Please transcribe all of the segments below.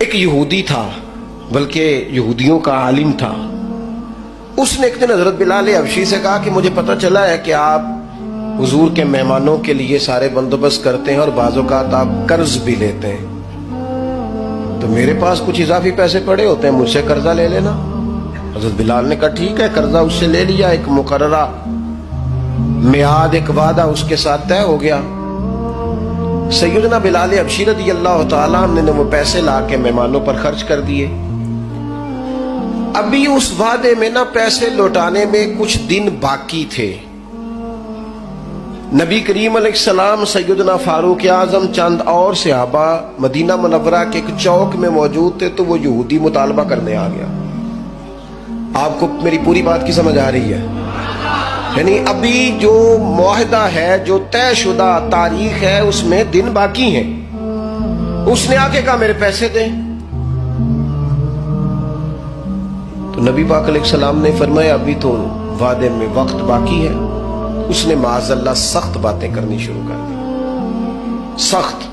ایک یہودی تھا، بلکہ یہودیوں کا عالم تھا. اس نے ایک دن حضرت بلال حبشی سے کہا کہ مجھے پتہ چلا ہے کہ آپ حضور کے مہمانوں کے لیے سارے بندوبست کرتے ہیں اور بعض اوقات آپ قرض بھی لیتے ہیں، تو میرے پاس کچھ اضافی پیسے پڑے ہوتے ہیں، مجھ سے قرضہ لے لینا. حضرت بلال نے کہا ٹھیک ہے، قرضہ اس سے لے لیا. ایک مقررہ میعاد، ایک وعدہ اس کے ساتھ طے ہو گیا. سیدنا بلال حبشی رضی اللہ تعالیٰ عنہ نے وہ پیسے لا کے مہمانوں پر خرچ کر دیے. ابھی اس وعدے میں نا پیسے لوٹانے میں کچھ دن باقی تھے. نبی کریم علیہ السلام، سیدنا فاروق اعظم، چند اور صحابہ مدینہ منورہ کے ایک چوک میں موجود تھے، تو وہ یہودی مطالبہ کرنے آ گیا. آپ کو میری پوری بات کی سمجھ آ رہی ہے؟ یعنی ابھی جو معاہدہ ہے، جو طے شدہ تاریخ ہے، اس میں دن باقی ہیں. اس نے آ کے کہا میرے پیسے دیں. تو نبی پاک علیہ السلام نے فرمایا ابھی تو وعدے میں وقت باقی ہے. اس نے معاذ اللہ سخت باتیں کرنی شروع کر دی، سخت.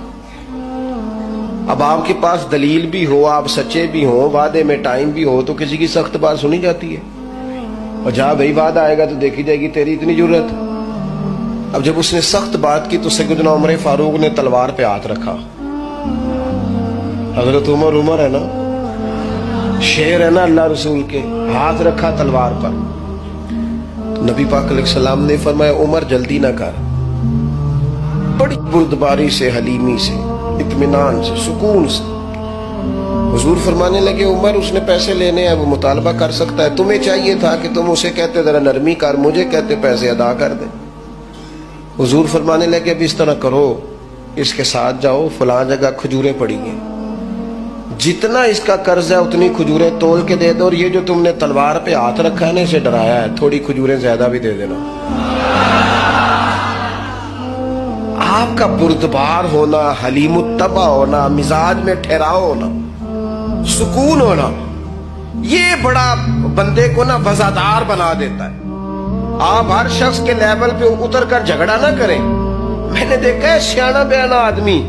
اب آپ کے پاس دلیل بھی ہو، آپ سچے بھی ہوں، وعدے میں ٹائم بھی ہو، تو کسی کی سخت بات سنی جاتی ہے. اور جہاں بھائی وعدہ آئے گا تو دیکھی جائے گی تیری اتنی ضرورت. اب جب اس نے سخت بات کی تو سیدنا عمر فاروق نے تلوار پہ ہاتھ رکھا. حضرت عمر ہے نا، شیر ہے نا اللہ رسول کے، ہاتھ رکھا تلوار پر. نبی پاک علیہ السلام نے فرمایا عمر جلدی نہ کر. بڑی بردباری سے، حلیمی سے، اطمینان سے، سکون سے. حضور فرمانے لگے عمر اس نے پیسے لینے ہیں، وہ مطالبہ کر سکتا ہے، تمہیں چاہیے تھا کہ تم اسے کہتے ذرا نرمی کر، مجھے کہتے پیسے ادا کر دے. حضور فرمانے لگے اب اس طرح کرو، اس کے ساتھ جاؤ، فلاں جگہ کھجوریں پڑی ہیں، جتنا اس کا قرض ہے اتنی کھجوریں تول کے دے دو، اور یہ جو تم نے تلوار پہ ہاتھ رکھا ہے نا، اسے ڈرایا ہے، تھوڑی کھجوریں زیادہ بھی دے دینا. آپ کا بردبار ہونا، حلیم الطبع ہونا، مزاج میں ٹھہراؤ ہونا، سکون ہونا، یہ بڑا بندے کو نا وفادار بنا دیتا ہے. آپ ہر شخص کے لیول پہ اتر کر جھگڑا نہ کریں. میں نے دیکھا ہے سیانا بیانا آدمی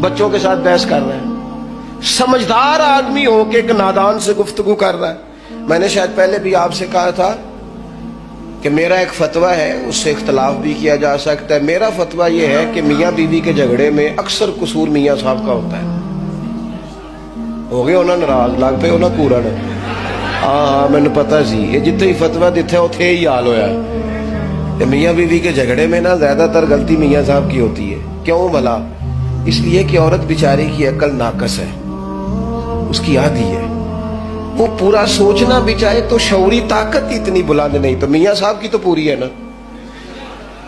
بچوں کے ساتھ بحث کر رہا ہے، سمجھدار آدمی ہو کے ایک نادان سے گفتگو کر رہا ہے. میں نے شاید پہلے بھی آپ سے کہا تھا کہ میرا ایک فتویٰ ہے، اس سے اختلاف بھی کیا جا سکتا ہے. میرا فتویٰ یہ ہے کہ میاں بیوی کے جھگڑے میں اکثر قصور میاں صاحب کا ہوتا ہے. ہو گئے ہونا ناراض، لگ پہ ہونا پورا نا. ہاں میں نے پتا سی یہ جتنے ہی فتویٰ دیتے اتنے ہی حال ہویا ہے. میاں بیوی کے جھگڑے میں نا زیادہ تر غلطی میاں صاحب کی ہوتی ہے. کیوں بھلا؟ اس لیے کہ عورت بیچاری کی عقل ناقص ہے، اس کی آدھی ہے، وہ پورا سوچنا بھی چاہے تو شعوری طاقت اتنی بلند نہیں. تو میاں صاحب کی تو پوری ہے نا،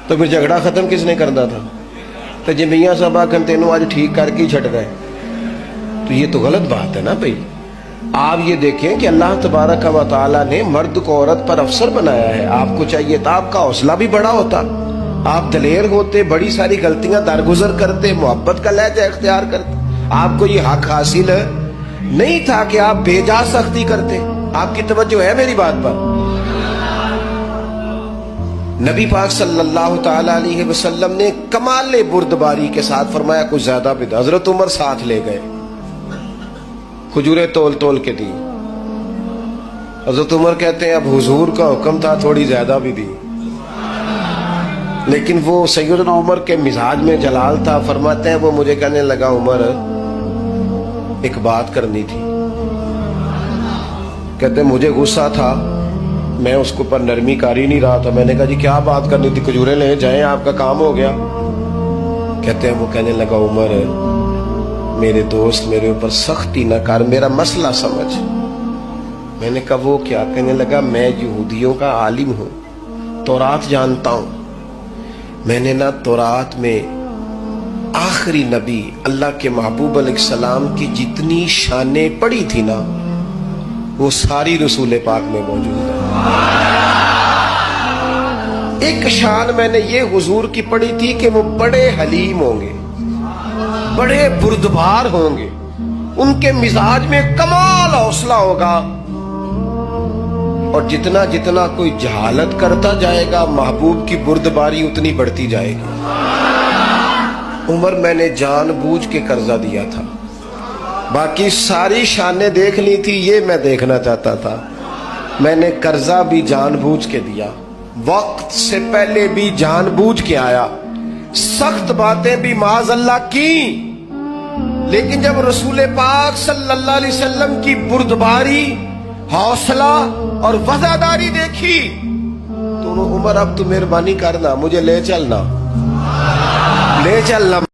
تو پھر جھگڑا ختم کس نے کرنا تھا؟ تو جی میاں صاحب آکن تینوں آج ٹھیک کر کے چھٹ گئے، تو یہ تو غلط بات ہے نا بھائی. آپ یہ دیکھیں کہ اللہ تبارک و تعالیٰ نے مرد کو عورت پر افسر بنایا ہے. آپ کو چاہیے تھا آپ کا حوصلہ بھی بڑا ہوتا، آپ دلیر ہوتے، بڑی ساری غلطیاں درگزر کرتے، محبت کا لہجہ اختیار کرتے. آپ کو یہ حق حاصل نہیں تھا کہ آپ بے جا سختی کرتے. آپ کی توجہ ہے میری بات پر؟ نبی پاک صلی اللہ تعالی علیہ وسلم نے کمال بردباری کے ساتھ فرمایا کچھ زیادہ بھی. حضرت عمر ساتھ لے گئے، کھجوریں تول تول کے دی. حضرت عمر کہتے ہیں اب حضور کا حکم تھا، تھوڑی زیادہ بھی دی. لیکن وہ سیدنا عمر کے مزاج میں جلال تھا. فرماتے ہیں وہ مجھے کہنے لگا عمر ایک بات کرنی تھی. کہتے ہیں مجھے غصہ تھا، میں اس کو پر نرمی کر ہی نہیں رہا تھا. میں نے کہا جی کیا بات کرنی تھی؟ کھجوریں لے جائیں، آپ کا کام ہو گیا. کہتے ہیں وہ کہنے لگا عمر میرے دوست میرے اوپر سختی نہ کر، میرا مسئلہ سمجھ. میں نے کہا وہ کیا؟ کہنے لگا میں یہودیوں کا عالم ہوں، تورات جانتا ہوں. میں نے نا تورات میں آخری نبی اللہ کے محبوب علیہ السلام کی جتنی شانیں پڑھی تھی نا، وہ ساری رسول پاک میں موجود ہے. ایک شان میں نے یہ حضور کی پڑھی تھی کہ وہ بڑے حلیم ہوں گے، بڑے بردبار ہوں گے، ان کے مزاج میں کمال حوصلہ ہوگا، اور جتنا جتنا کوئی جہالت کرتا جائے گا محبوب کی بردباری اتنی بڑھتی جائے گی. عمر میں نے جان بوجھ کے قرضہ دیا تھا، باقی ساری شانیں دیکھ لی تھی، یہ میں دیکھنا چاہتا تھا. میں نے قرضہ بھی جان بوجھ کے دیا، وقت سے پہلے بھی جان بوجھ کے آیا، سخت باتیں بھی معاذ اللہ کی، لیکن جب رسول پاک صلی اللہ علیہ وسلم کی بردباری، حوصلہ اور وفاداری دیکھی تو عمر اب تو مہربانی کرنا، مجھے لے چلنا.